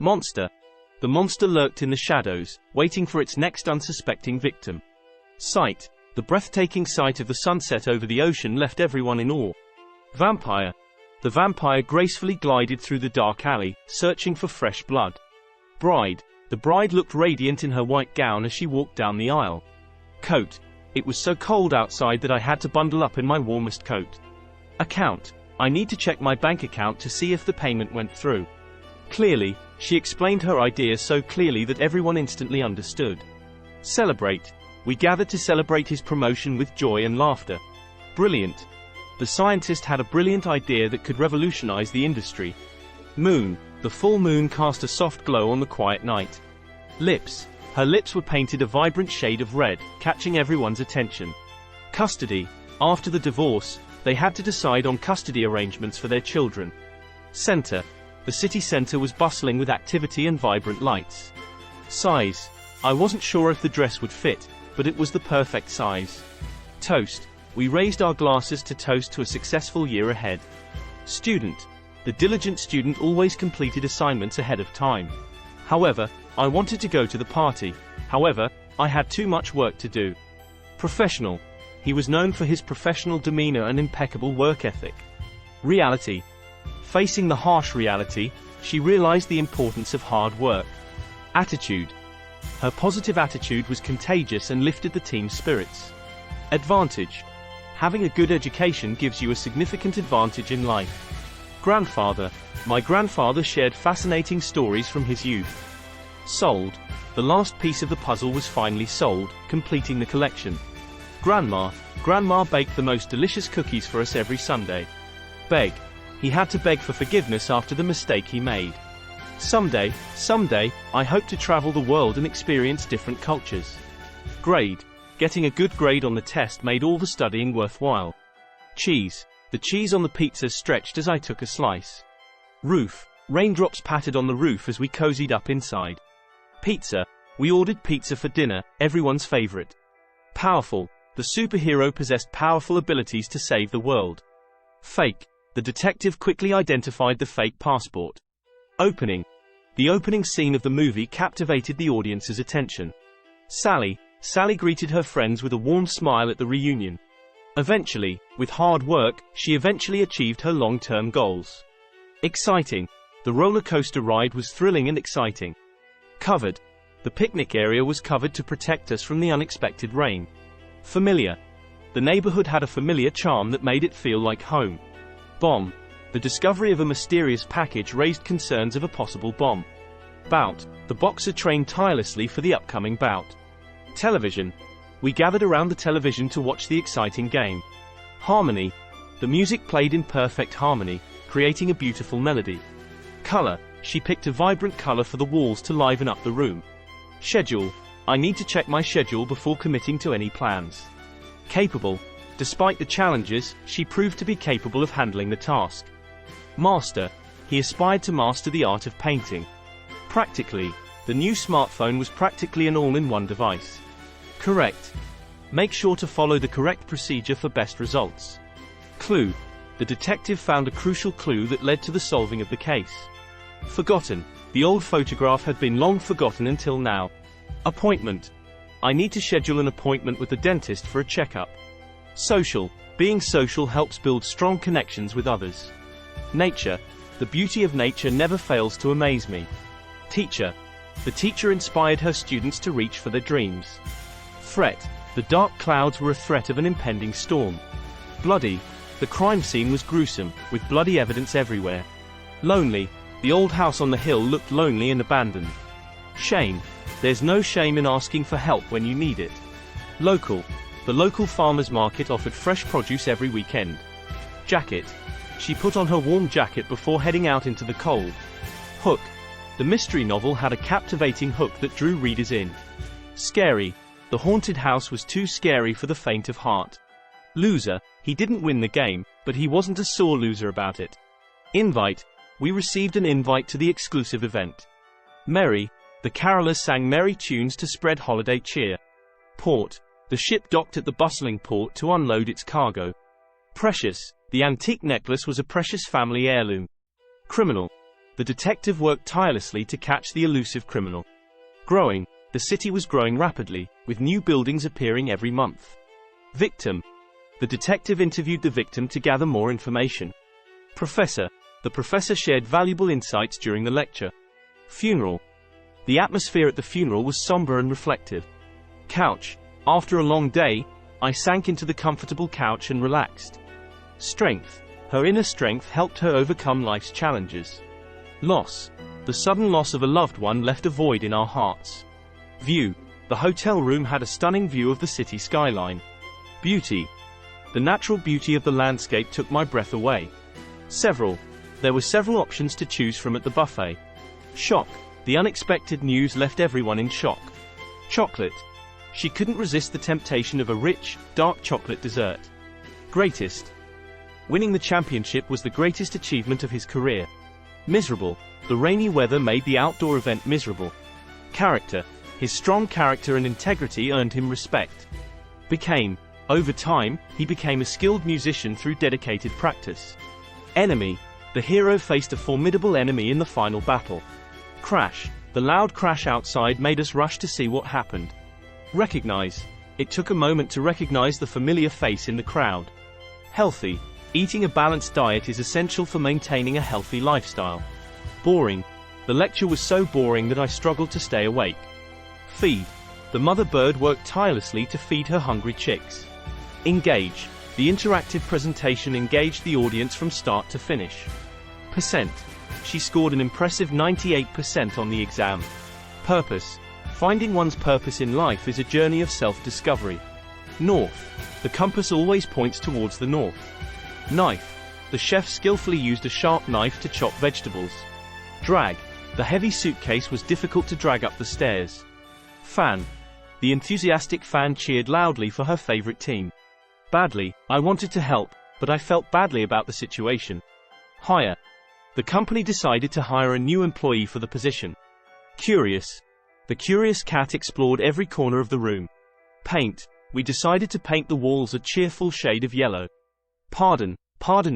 Monster. The monster lurked in the shadows, waiting for its next unsuspecting victim. Sight. The breathtaking sight of the sunset over the ocean left everyone in awe. Vampire. The vampire gracefully glided through the dark alley, searching for fresh blood. Bride. The bride looked radiant in her white gown as she walked down the aisle. Coat. It was so cold outside that I had to bundle up in my warmest coat. Account. I need to check my bank account to see if the payment went through. Clearly. She explained her idea so clearly that everyone instantly understood. Celebrate. We gathered to celebrate his promotion with joy and laughter. Brilliant. The scientist had a brilliant idea that could revolutionize the industry. Moon. The full moon cast a soft glow on the quiet night. Lips. Her lips were painted a vibrant shade of red, catching everyone's attention. Custody. After the divorce, they had to decide on custody arrangements for their children. Center. The city center was bustling with activity and vibrant lights. Size. I wasn't sure if the dress would fit, but it was the perfect size. Toast. We raised our glasses to toast to a successful year ahead. Student. The diligent student always completed assignments ahead of time. However, I wanted to go to the party. However, I had too much work to do. Professional. He was known for his professional demeanor and impeccable work ethic. Reality. Facing the harsh reality, she realized the importance of hard work. Attitude. Her positive attitude was contagious and lifted the team's spirits. Advantage. Having a good education gives you a significant advantage in life. Grandfather. My grandfather shared fascinating stories from his youth. Sold. The last piece of the puzzle was finally sold, completing the collection. Grandma. Grandma baked the most delicious cookies for us every Sunday. Beg. He had to beg for forgiveness after the mistake he made. Someday, I hope to travel the world and experience different cultures. Grade. Getting a good grade on the test made all the studying worthwhile. Cheese. The cheese on the pizza stretched as I took a slice. Roof. Raindrops pattered on the roof as we cozied up inside. Pizza. We ordered pizza for dinner, everyone's favorite. Powerful. The superhero possessed powerful abilities to save the world. Fake. The detective quickly identified the fake passport. Opening. The opening scene of the movie captivated the audience's attention. Sally. Sally greeted her friends with a warm smile at the reunion. Eventually, with hard work, she eventually achieved her long-term goals. Exciting. The roller coaster ride was thrilling and exciting. Covered. The picnic area was covered to protect us from the unexpected rain. Familiar. The neighborhood had a familiar charm that made it feel like home. Bomb. The discovery of a mysterious package raised concerns of a possible bomb. Bout. The boxer trained tirelessly for the upcoming bout. Television. We gathered around the television to watch the exciting game. Harmony. The music played in perfect harmony, creating a beautiful melody. Color. She picked a vibrant color for the walls to liven up the room. Schedule. I need to check my schedule before committing to any plans. Capable. Despite the challenges, she proved to be capable of handling the task. Master. He aspired to master the art of painting. Practically. The new smartphone was practically an all-in-one device. Correct. Make sure to follow the correct procedure for best results. Clue. The detective found a crucial clue that led to the solving of the case. Forgotten. The old photograph had been long forgotten until now. Appointment. I need to schedule an appointment with the dentist for a checkup. Social. Being social helps build strong connections with others. Nature. The beauty of nature never fails to amaze me. Teacher. The teacher inspired her students to reach for their dreams. Threat. The dark clouds were a threat of an impending storm. Bloody. The crime scene was gruesome, with bloody evidence everywhere. Lonely. The old house on the hill looked lonely and abandoned. Shame. There's no shame in asking for help when you need it. Local. The local farmer's market offered fresh produce every weekend. Jacket. She put on her warm jacket before heading out into the cold. Hook. The mystery novel had a captivating hook that drew readers in. Scary. The haunted house was too scary for the faint of heart. Loser. He didn't win the game, but he wasn't a sore loser about it. Invite. We received an invite to the exclusive event. Merry. The carolers sang merry tunes to spread holiday cheer. Port. The ship docked at the bustling port to unload its cargo. Precious. The antique necklace was a precious family heirloom. Criminal. The detective worked tirelessly to catch the elusive criminal. Growing. The city was growing rapidly, with new buildings appearing every month. Victim. The detective interviewed the victim to gather more information. Professor. The professor shared valuable insights during the lecture. Funeral. The atmosphere at the funeral was somber and reflective. Couch. After a long day, I sank into the comfortable couch and relaxed. Strength. Her inner strength helped her overcome life's challenges. Loss. The sudden loss of a loved one left a void in our hearts. View. The hotel room had a stunning view of the city skyline. Beauty. The natural beauty of the landscape took my breath away. Several. There were several options to choose from at the buffet. Shock. The unexpected news left everyone in shock. Chocolate. She couldn't resist the temptation of a rich, dark chocolate dessert. Greatest. Winning the championship was the greatest achievement of his career. Miserable. The rainy weather made the outdoor event miserable. Character. His strong character and integrity earned him respect. Became. Over time, he became a skilled musician through dedicated practice. Enemy. The hero faced a formidable enemy in the final battle. Crash. The loud crash outside made us rush to see what happened. Recognize. It took a moment to recognize the familiar face in the crowd. Healthy. Eating a balanced diet is essential for maintaining a healthy lifestyle. Boring. The lecture was so boring that I struggled to stay awake. Feed. The mother bird worked tirelessly to feed her hungry chicks. Engage. The interactive presentation engaged the audience from start to finish. Percent. She scored an impressive 98% on the exam. Purpose. Finding one's purpose in life is a journey of self-discovery. North. The compass always points towards the north. Knife. The chef skillfully used a sharp knife to chop vegetables. Drag. The heavy suitcase was difficult to drag up the stairs. Fan. The enthusiastic fan cheered loudly for her favorite team. Badly. I wanted to help, but I felt badly about the situation. Hire. The company decided to hire a new employee for the position. Curious. The curious cat explored every corner of the room. Paint. We decided to paint the walls a cheerful shade of yellow. Pardon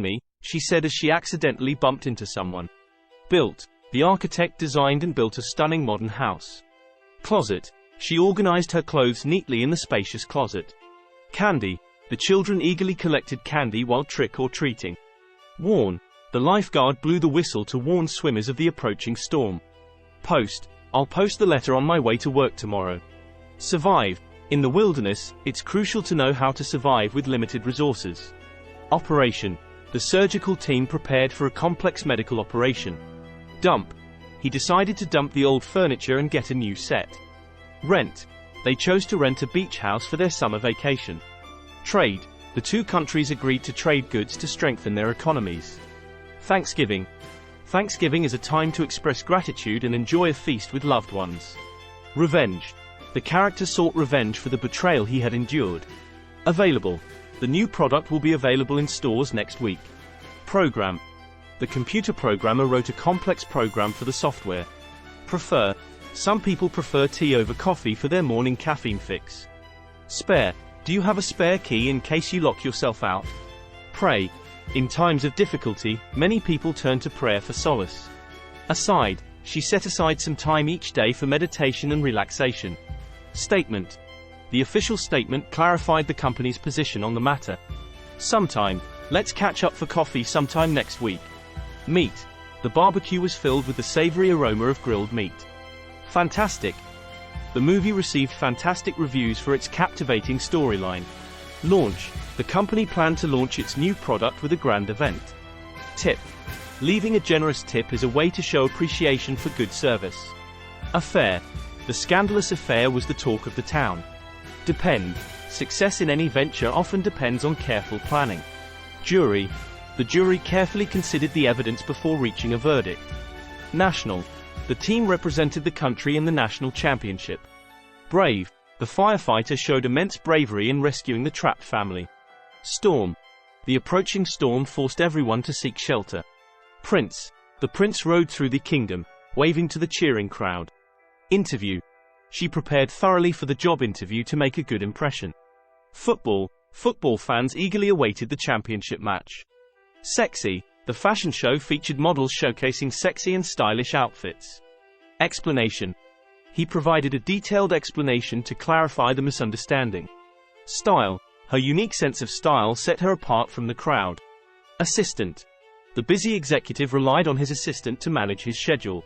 me, she said as she accidentally bumped into someone. Built. The architect designed and built a stunning modern house. Closet. She organized her clothes neatly in the spacious closet. Candy. The children eagerly collected candy while trick-or-treating. Warn. The lifeguard blew the whistle to warn swimmers of the approaching storm. Post. I'll post the letter on my way to work tomorrow. Survive. In the wilderness, it's crucial to know how to survive with limited resources. Operation. The surgical team prepared for a complex medical operation. Dump. He decided to dump the old furniture and get a new set. Rent. They chose to rent a beach house for their summer vacation. Trade. The two countries agreed to trade goods to strengthen their economies. Thanksgiving. Thanksgiving is a time to express gratitude and enjoy a feast with loved ones. Revenge. The character sought revenge for the betrayal he had endured. Available. The new product will be available in stores next week. Program. The computer programmer wrote a complex program for the software. Prefer. Some people prefer tea over coffee for their morning caffeine fix. Spare. Do you have a spare key in case you lock yourself out? Pray. In times of difficulty, many people turn to prayer for solace. Aside. She set aside some time each day for meditation and relaxation. Statement. The official statement clarified the company's position on the matter. Sometime. Let's catch up for coffee sometime next week. Meat. The barbecue was filled with the savory aroma of grilled meat. Fantastic. The movie received fantastic reviews for its captivating storyline. Launch. The company planned to launch its new product with a grand event. Tip. Leaving a generous tip is a way to show appreciation for good service. Affair. The scandalous affair was the talk of the town. Depend. Success in any venture often depends on careful planning. Jury. The jury carefully considered the evidence before reaching a verdict. National. The team represented the country in the national championship. Brave. The firefighter showed immense bravery in rescuing the trapped family. Storm. The approaching storm forced everyone to seek shelter. Prince. The prince rode through the kingdom, waving to the cheering crowd. Interview. She prepared thoroughly for the job interview to make a good impression. Football. Football fans eagerly awaited the championship match. Sexy. The fashion show featured models showcasing sexy and stylish outfits. Explanation. He provided a detailed explanation to clarify the misunderstanding. Style. Her unique sense of style set her apart from the crowd. Assistant. The busy executive relied on his assistant to manage his schedule.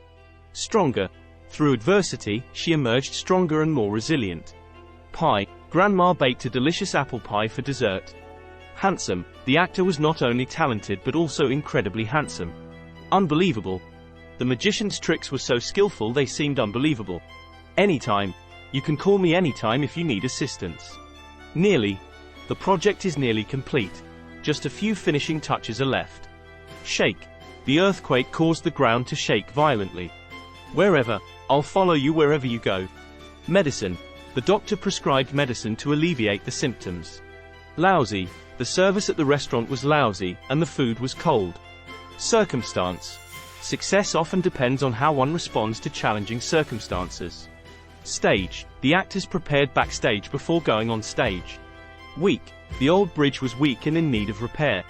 Stronger. Through adversity, she emerged stronger and more resilient. Pie. Grandma baked a delicious apple pie for dessert. Handsome. The actor was not only talented but also incredibly handsome. Unbelievable. The magician's tricks were so skillful they seemed unbelievable. Anytime. You can call me anytime if you need assistance. Nearly. The project is nearly complete. Just a few finishing touches are left. Shake. The earthquake caused the ground to shake violently. Wherever. I'll follow you wherever you go. Medicine. The doctor prescribed medicine to alleviate the symptoms. Lousy. The service at the restaurant was lousy, and the food was cold. Circumstance. Success often depends on how one responds to challenging circumstances. Stage. The actors prepared backstage before going on stage. Weak. The old bridge was weak and in need of repair.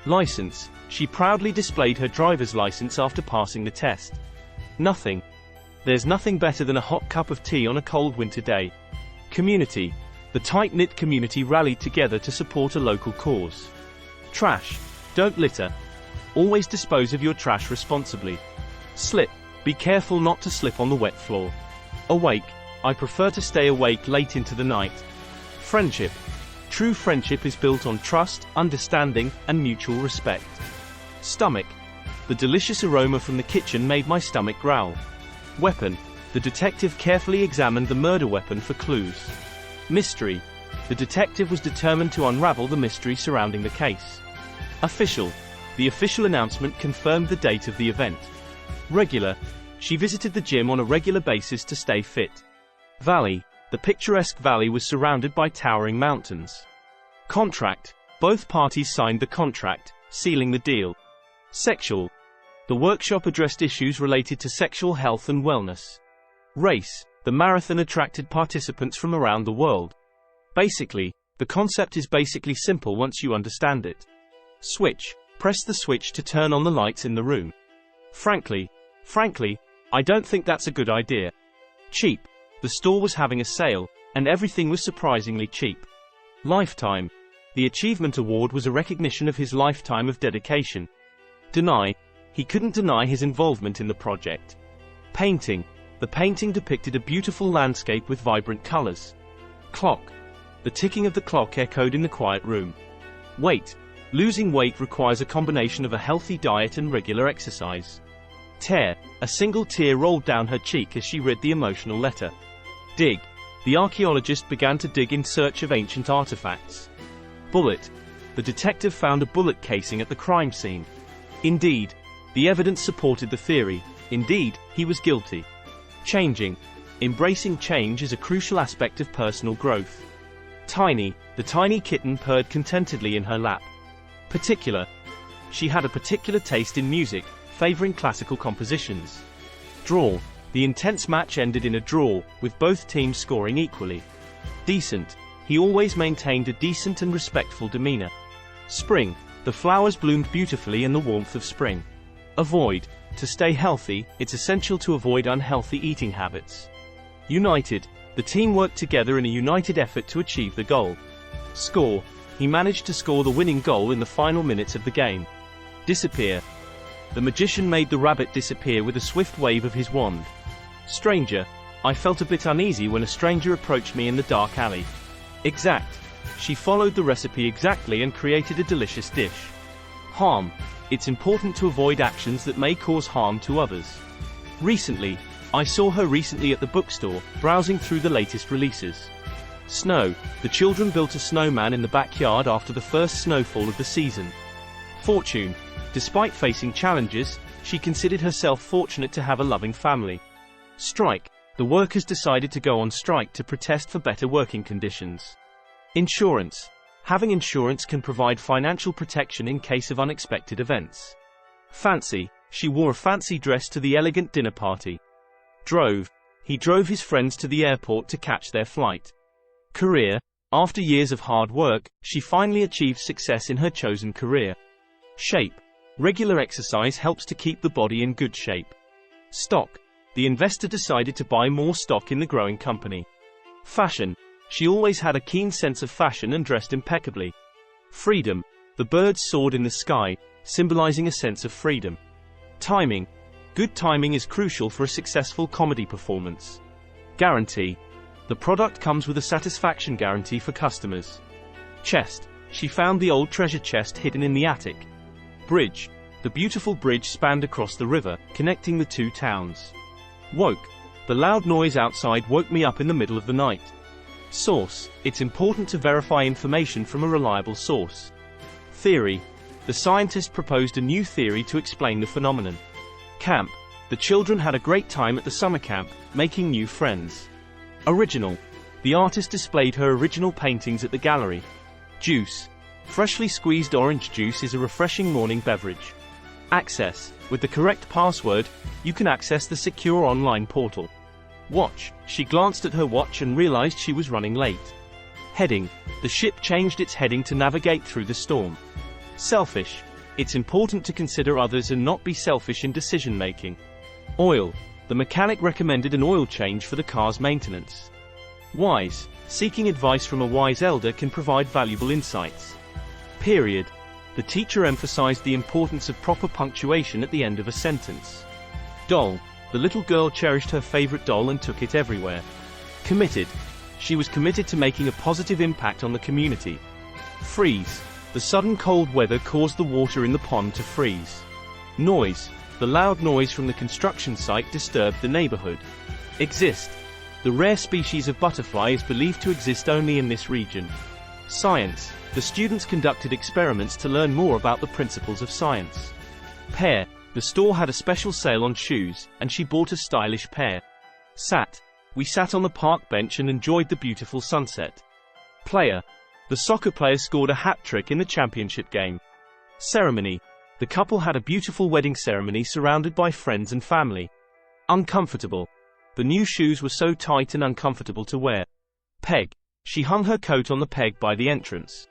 License. She proudly displayed her driver's license after passing the test. Nothing. There's nothing better than a hot cup of tea on a cold winter day. Community. The tight-knit community rallied together to support a local cause. Trash. Don't litter. Always dispose of your trash responsibly. Slip. Be careful not to slip on the wet floor. Awake. I prefer to stay awake late into the night. Friendship. True friendship is built on trust, understanding, and mutual respect. Stomach. The delicious aroma from the kitchen made my stomach growl. Weapon. The detective carefully examined the murder weapon for clues. Mystery. The detective was determined to unravel the mystery surrounding the case. Official. The official announcement confirmed the date of the event. Regular. She visited the gym on a regular basis to stay fit. Valley. The picturesque valley was surrounded by towering mountains. Contract. Both parties signed the contract, sealing the deal. Sexual. The workshop addressed issues related to sexual health and wellness. Race. The marathon attracted participants from around the world. Basically, the concept is basically simple once you understand it. Switch. Press the switch to turn on the lights in the room. Frankly, I don't think that's a good idea. Cheap. The store was having a sale, and everything was surprisingly cheap. Lifetime. The Achievement Award was a recognition of his lifetime of dedication. Deny. He couldn't deny his involvement in the project. Painting. The painting depicted a beautiful landscape with vibrant colors. Clock. The ticking of the clock echoed in the quiet room. Weight. Losing weight requires a combination of a healthy diet and regular exercise. Tear. A single tear rolled down her cheek as she read the emotional letter. Dig. The archaeologist began to dig in search of ancient artifacts. Bullet. The detective found a bullet casing at the crime scene. Indeed. The evidence supported the theory. Indeed, he was guilty. Changing. Embracing change is a crucial aspect of personal growth. Tiny. The tiny kitten purred contentedly in her lap. Particular. She had a particular taste in music, favoring classical compositions. Draw. The intense match ended in a draw, with both teams scoring equally. Decent. He always maintained a decent and respectful demeanor. Spring. The flowers bloomed beautifully in the warmth of spring. Avoid. To stay healthy, it's essential to avoid unhealthy eating habits. United. The team worked together in a united effort to achieve the goal. Score. He managed to score the winning goal in the final minutes of the game. Disappear. The magician made the rabbit disappear with a swift wave of his wand. Stranger. I felt a bit uneasy when a stranger approached me in the dark alley. Exact. She followed the recipe exactly and created a delicious dish. Harm. It's important to avoid actions that may cause harm to others. Recently. I saw her recently at the bookstore, browsing through the latest releases. Snow. The children built a snowman in the backyard after the first snowfall of the season. Fortune. Despite facing challenges, she considered herself fortunate to have a loving family. Strike. The workers decided to go on strike to protest for better working conditions. Insurance. Having insurance can provide financial protection in case of unexpected events. Fancy. She wore a fancy dress to the elegant dinner party. Drove. He drove his friends to the airport to catch their flight. Career. After years of hard work, she finally achieved success in her chosen career. Shape. Regular exercise helps to keep the body in good shape. Stock. The investor decided to buy more stock in the growing company. Fashion. She always had a keen sense of fashion and dressed impeccably. Freedom. The birds soared in the sky, symbolizing a sense of freedom. Timing. Good timing is crucial for a successful comedy performance. Guarantee. The product comes with a satisfaction guarantee for customers. Chest. She found the old treasure chest hidden in the attic. Bridge. The beautiful bridge spanned across the river, connecting the two towns. Woke. The loud noise outside woke me up in the middle of the night. Source. It's important to verify information from a reliable source. Theory. The scientist proposed a new theory to explain the phenomenon. Camp. The children had a great time at the summer camp, making new friends. Original. The artist displayed her original paintings at the gallery. Juice. Freshly squeezed orange juice is a refreshing morning beverage. Access. With the correct password, you can access the secure online portal. Watch. She glanced at her watch and realized she was running late. Heading. The ship changed its heading to navigate through the storm. Selfish. It's important to consider others and not be selfish in decision-making. Oil. The mechanic recommended an oil change for the car's maintenance. Wise. Seeking advice from a wise elder can provide valuable insights. Period. The teacher emphasized the importance of proper punctuation at the end of a sentence. Doll. The little girl cherished her favorite doll and took it everywhere. Committed. She was committed to making a positive impact on the community. Freeze. The sudden cold weather caused the water in the pond to freeze. Noise. The loud noise from the construction site disturbed the neighborhood. Exist. The rare species of butterfly is believed to exist only in this region. Science. The students conducted experiments to learn more about the principles of science. Pair. The store had a special sale on shoes, and she bought a stylish pair. Sat. We sat on the park bench and enjoyed the beautiful sunset. Player. The soccer player scored a hat trick in the championship game. Ceremony. The couple had a beautiful wedding ceremony surrounded by friends and family. Uncomfortable. The new shoes were so tight and uncomfortable to wear. Peg. She hung her coat on the peg by the entrance.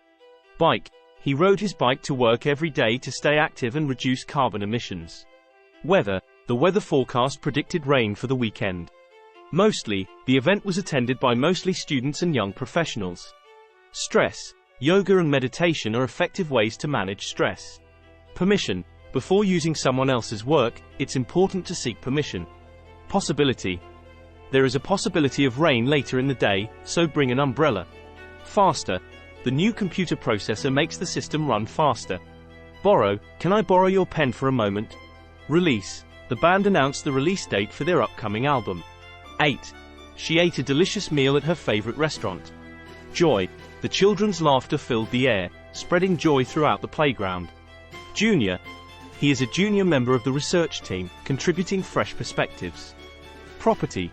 Bike. He rode his bike to work every day to stay active and reduce carbon emissions. Weather. The weather forecast predicted rain for the weekend. Mostly, the event was attended by mostly students and young professionals. Stress. Yoga and meditation are effective ways to manage stress. Permission. Before using someone else's work, it's important to seek permission. Possibility. There is a possibility of rain later in the day, so bring an umbrella. Faster. The new computer processor makes the system run faster. Borrow. Can I borrow your pen for a moment? Release. The band announced the release date for their upcoming album. 8. She ate a delicious meal at her favorite restaurant. Joy. The children's laughter filled the air, spreading joy throughout the playground. Junior. He is a junior member of the research team, contributing fresh perspectives. Property.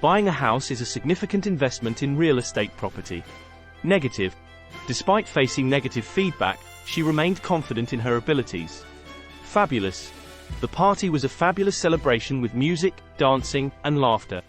Buying a house is a significant investment in real estate property. Negative. Despite facing negative feedback, she remained confident in her abilities. Fabulous. The party was a fabulous celebration with music, dancing, and laughter.